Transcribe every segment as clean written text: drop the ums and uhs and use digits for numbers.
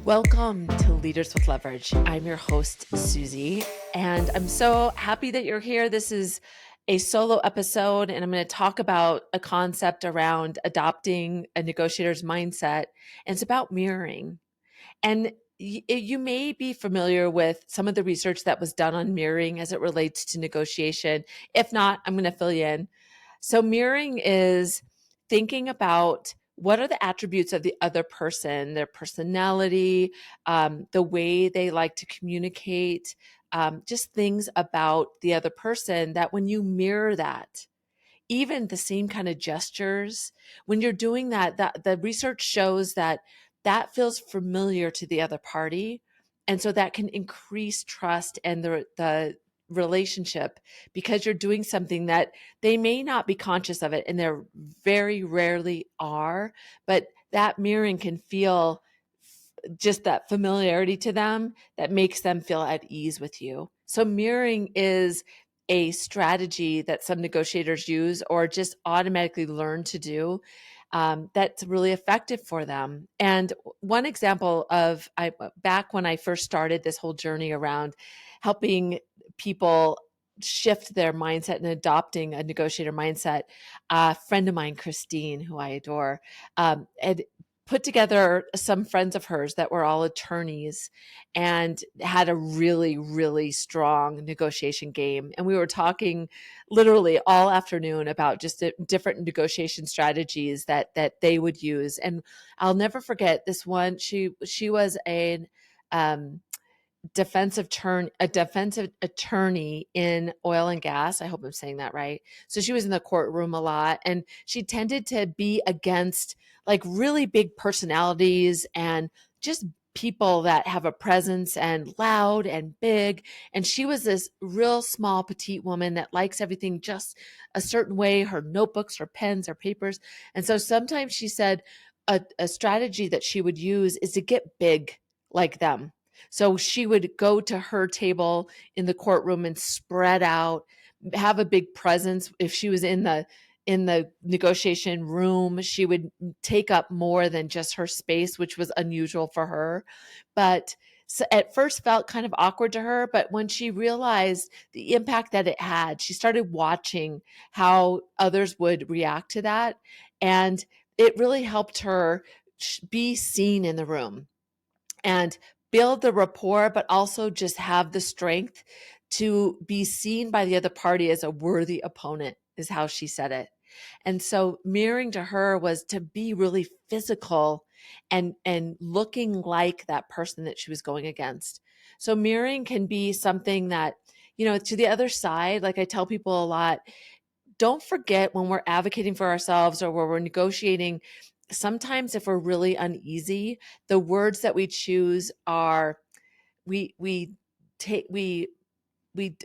Welcome to Leaders with Leverage. I'm your host, Susie, and I'm so happy that you're here. This is a solo episode, and I'm going to talk about a concept around adopting a negotiator's mindset, and it's about mirroring. And you may be familiar with some of the research that was done on mirroring as it relates to negotiation. If not, I'm going to fill you in. So mirroring is thinking about what are the attributes of the other person, their personality, the way they like to communicate, just things about the other person that when you mirror that, even the same kind of gestures, when you're doing that, the research shows that that feels familiar to the other party. And so that can increase trust and the relationship because you're doing something that they may not be conscious of it and they're very rarely are, but that mirroring can feel just that familiarity to them that makes them feel at ease with you. So mirroring is a strategy that some negotiators use or just automatically learn to do that's really effective for them. And one example of back when I first started this whole journey around helping people shift their mindset and adopting a negotiator mindset, a friend of mine, Christine, who I adore, had put together some friends of hers that were all attorneys and had a really, really strong negotiation game. And we were talking literally all afternoon about just different negotiation strategies that they would use. And I'll never forget this one. She was um, a defensive attorney in oil and gas. I hope I'm saying that right. So she was in the courtroom a lot and she tended to be against like really big personalities and just people that have a presence and loud and big. And she was this real small, petite woman that likes everything just a certain way, her notebooks, her pens, her papers. And so sometimes she said a strategy that she would use is to get big like them. So she would go to her table in the courtroom and spread out, have a big presence. If she was in the negotiation room, she would take up more than just her space, which was unusual for her. But so at first felt kind of awkward to her, but when she realized the impact that it had, she started watching how others would react to that. And it really helped her be seen in the room and build the rapport, but also just have the strength to be seen by the other party as a worthy opponent, is how she said it. And so mirroring to her was to be really physical and looking like that person that she was going against. So mirroring can be something that, to the other side, like I tell people a lot, don't forget when we're advocating for ourselves or where we're negotiating, sometimes if we're really uneasy, the words that we choose are we take we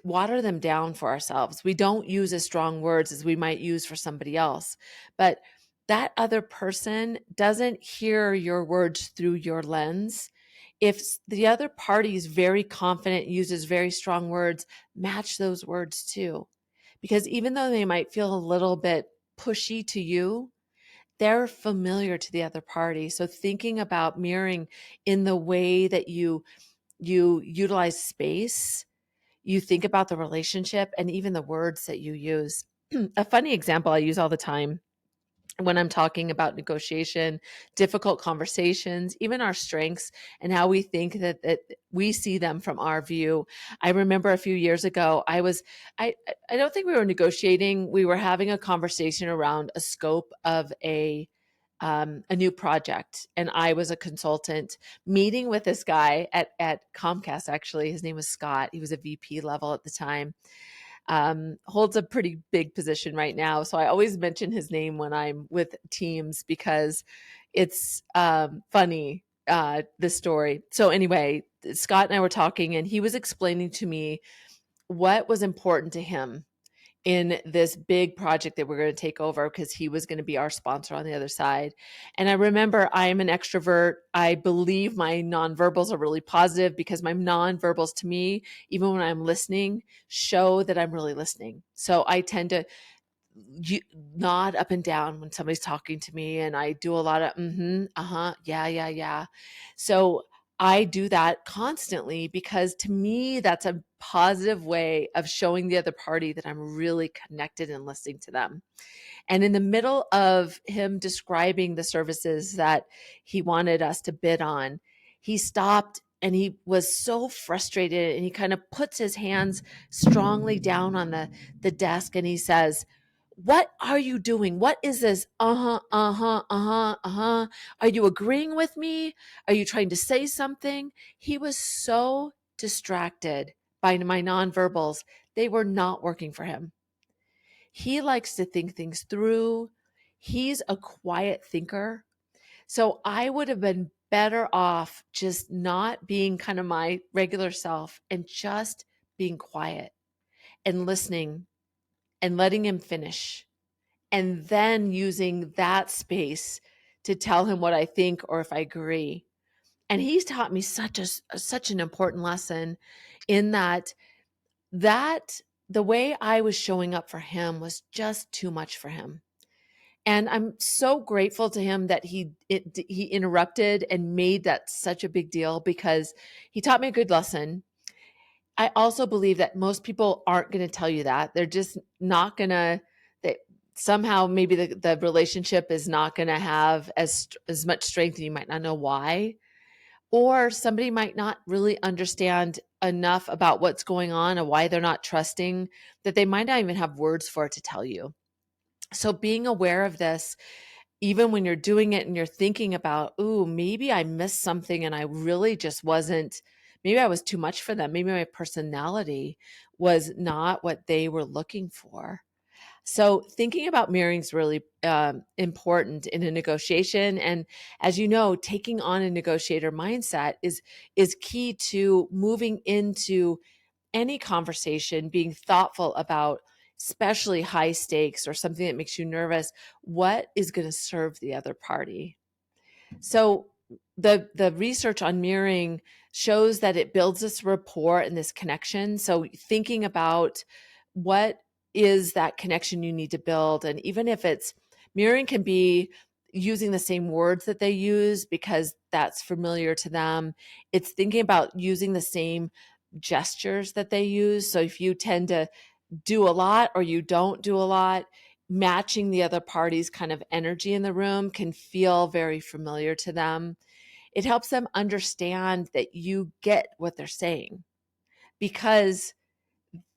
water them down for ourselves. We don't use as strong words as we might use for somebody else. But that other person doesn't hear your words through your lens. If the other party is very confident, uses very strong words, match those words too. Because even though they might feel a little bit pushy to you, they're familiar to the other party. So thinking about mirroring in the way that you utilize space, you think about the relationship and even the words that you use. A funny example I use all the time when I'm talking about negotiation, difficult conversations, even our strengths and how we think that we see them from our view. I remember a few years ago, I don't think we were negotiating. We were having a conversation around a scope of a new project. And I was a consultant meeting with this guy at Comcast, actually. His name was Scott. He was a VP level at the time, holds a pretty big position right now. So I always mention his name when I'm with teams because it's funny, this story. So anyway, Scott and I were talking and he was explaining to me what was important to him in this big project that we're going to take over because he was going to be our sponsor on the other side. And I remember I am an extrovert. I believe my nonverbals are really positive because my nonverbals to me, even when I'm listening, show that I'm really listening. So I tend to nod up and down when somebody's talking to me and I do a lot of, yeah. So I do that constantly because to me, that's a positive way of showing the other party that I'm really connected and listening to them. And in the middle of him describing the services that he wanted us to bid on, he stopped and he was so frustrated and he kind of puts his hands strongly down on the desk and he says, "What are you doing? What is this? Uh-huh, uh-huh, uh-huh, uh-huh. Are you agreeing with me? Are you trying to say something?" He was so distracted by my nonverbals. They were not working for him. He likes to think things through. He's a quiet thinker. So I would have been better off just not being kind of my regular self and just being quiet and listening and letting him finish and then using that space to tell him what I think or if I agree. And he's taught me such an important lesson in that the way I was showing up for him was just too much for him. And I'm so grateful to him that he interrupted and made that such a big deal because he taught me a good lesson. I also believe that most people aren't going to tell you that. They're just not going to that somehow maybe the relationship is not going to have as much strength and you might not know why. Or somebody might not really understand enough about what's going on and why they're not trusting that they might not even have words for it to tell you. So being aware of this, even when you're doing it and you're thinking about, ooh, maybe I missed something and I really just wasn't, maybe I was too much for them. Maybe my personality was not what they were looking for. So thinking about mirroring is really important in a negotiation. And as you know, taking on a negotiator mindset is key to moving into any conversation, being thoughtful about especially high stakes or something that makes you nervous, what is going to serve the other party. So the research on mirroring shows that it builds this rapport and this connection. So thinking about what is that connection you need to build, and even if it's mirroring can be using the same words that they use because that's familiar to them. It's thinking about using the same gestures that they use. So if you tend to do a lot or you don't do a lot, matching the other party's kind of energy in the room can feel very familiar to them. It helps them understand that you get what they're saying because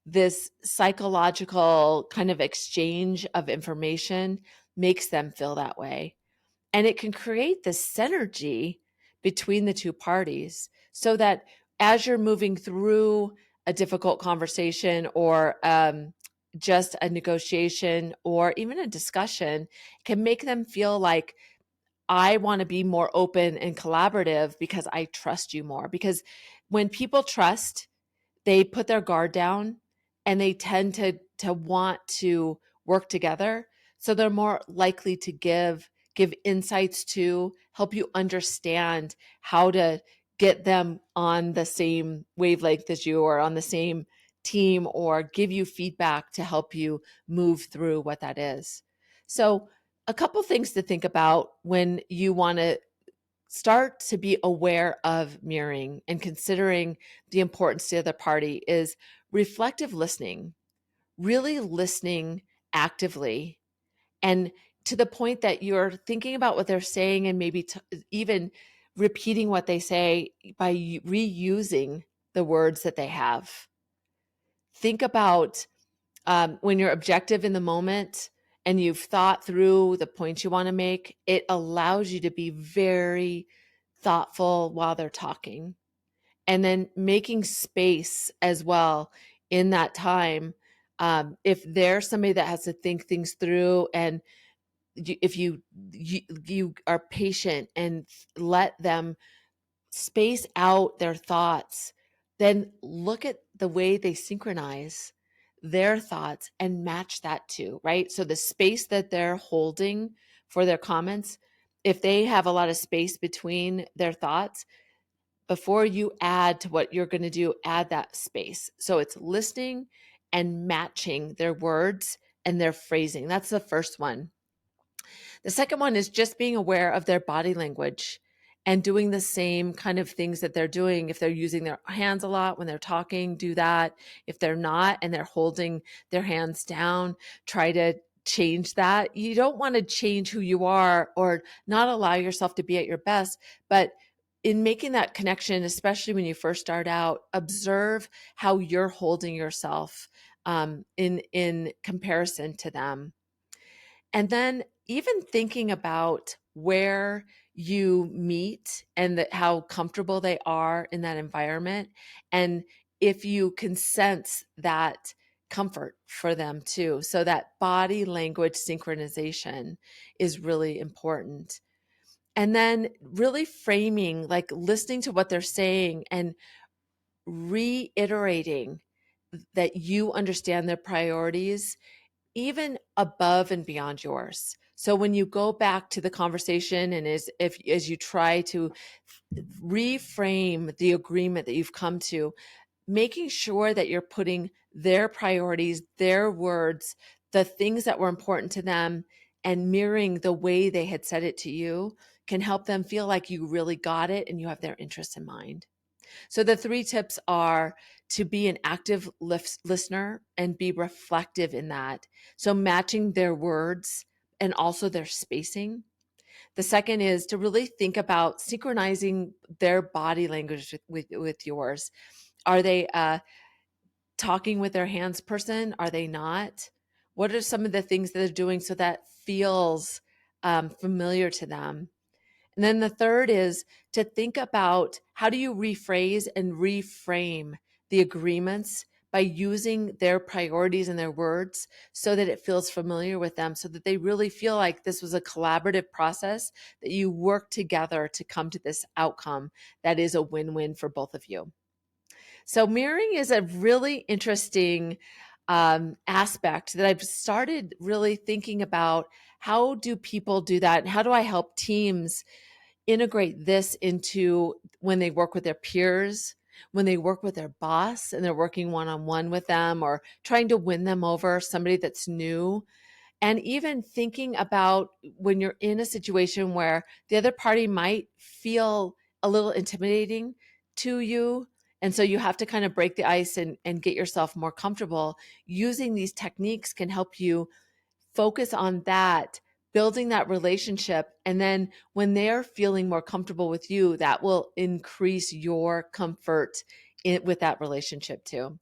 this psychological kind of exchange of information makes them feel that way. And it can create this synergy between the two parties so that as you're moving through a difficult conversation or just a negotiation or even a discussion, it can make them feel like I want to be more open and collaborative because I trust you more. Because when people trust, they put their guard down and they tend to want to work together, so they're more likely to give insights to help you understand how to get them on the same wavelength as you or on the same team or give you feedback to help you move through what that is. So a couple things to think about when you want to start to be aware of mirroring and considering the importance to the other party is reflective listening, really listening actively and to the point that you're thinking about what they're saying and maybe even repeating what they say by reusing the words that they have. Think about when you're objective in the moment and you've thought through the points you want to make, it allows you to be very thoughtful while they're talking. And then making space as well in that time. If there's somebody that has to think things through and if you are patient and let them space out their thoughts, then look at the way they synchronize their thoughts and match that too, right? So the space that they're holding for their comments, if they have a lot of space between their thoughts, before you add to what you're going to do, add that space. So it's listening and matching their words and their phrasing. That's the first one. The second one is just being aware of their body language and doing the same kind of things that they're doing. If they're using their hands a lot when they're talking, do that. If they're not and they're holding their hands down, try to change that. You don't want to change who you are or not allow yourself to be at your best, but in making that connection, especially when you first start out, observe how you're holding yourself in comparison to them. And then even thinking about where you meet and how comfortable they are in that environment. And if you can sense that comfort for them too. So that body language synchronization is really important. And then really framing, like listening to what they're saying and reiterating that you understand their priorities even above and beyond yours. So when you go back to the conversation and as you try to reframe the agreement that you've come to, making sure that you're putting their priorities, their words, the things that were important to them, and mirroring the way they had said it to you can help them feel like you really got it and you have their interests in mind. So the 3 tips are to be an active listener and be reflective in that. So matching their words and also their spacing. The second is to really think about synchronizing their body language with yours. Are they talking with their hands person? Are they not? What are some of the things that they're doing so that feels familiar to them? And then the third is to think about how do you rephrase and reframe the agreements by using their priorities and their words so that it feels familiar with them, so that they really feel like this was a collaborative process, that you work together to come to this outcome that is a win-win for both of you. So mirroring is a really interesting aspect that I've started really thinking about. How do people do that? And how do I help teams integrate this into when they work with their peers, when they work with their boss and they're working one-on-one with them or trying to win them over, somebody that's new? And even thinking about when you're in a situation where the other party might feel a little intimidating to you. And so you have to kind of break the ice and get yourself more comfortable. Using these techniques can help you focus on that, building that relationship. And then when they're feeling more comfortable with you, that will increase your comfort with that relationship too.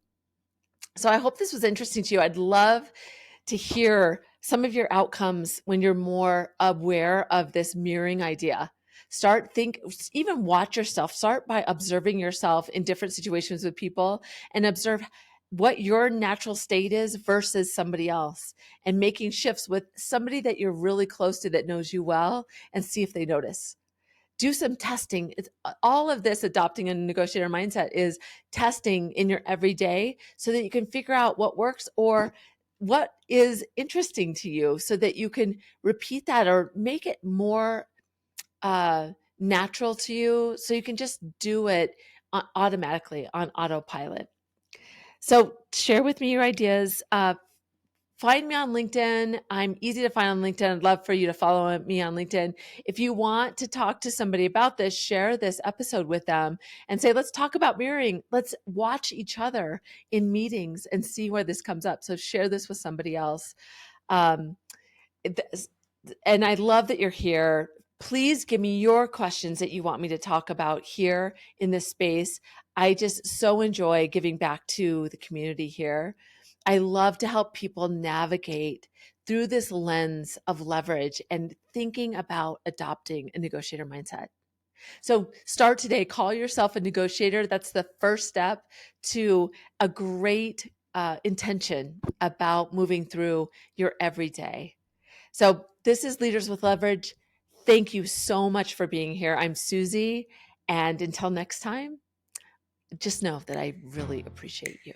So I hope this was interesting to you. I'd love to hear some of your outcomes when you're more aware of this mirroring idea. Even watch yourself. Start by observing yourself in different situations with people and observe what your natural state is versus somebody else, and making shifts with somebody that you're really close to that knows you well, and see if they notice. Do some testing. It's all of this. Adopting a negotiator mindset is testing in your everyday so that you can figure out what works or what is interesting to you so that you can repeat that or make it more natural to you so you can just do it automatically on autopilot. So share with me your ideas. Find me on LinkedIn. I'm easy to find on LinkedIn. I'd love for you to follow me on LinkedIn. If you want to talk to somebody about this, share this episode with them and say, let's talk about mirroring. Let's watch each other in meetings and see where this comes up. So share this with somebody else. Um, and I love that you're here. Please give me your questions that you want me to talk about here in this space. I just so enjoy giving back to the community here. I love to help people navigate through this lens of leverage and thinking about adopting a negotiator mindset. So start today. Call yourself a negotiator. That's the first step to a great intention about moving through your everyday. So this is Leaders with Leverage. Thank you so much for being here. I'm Susie. And until next time, just know that I really appreciate you.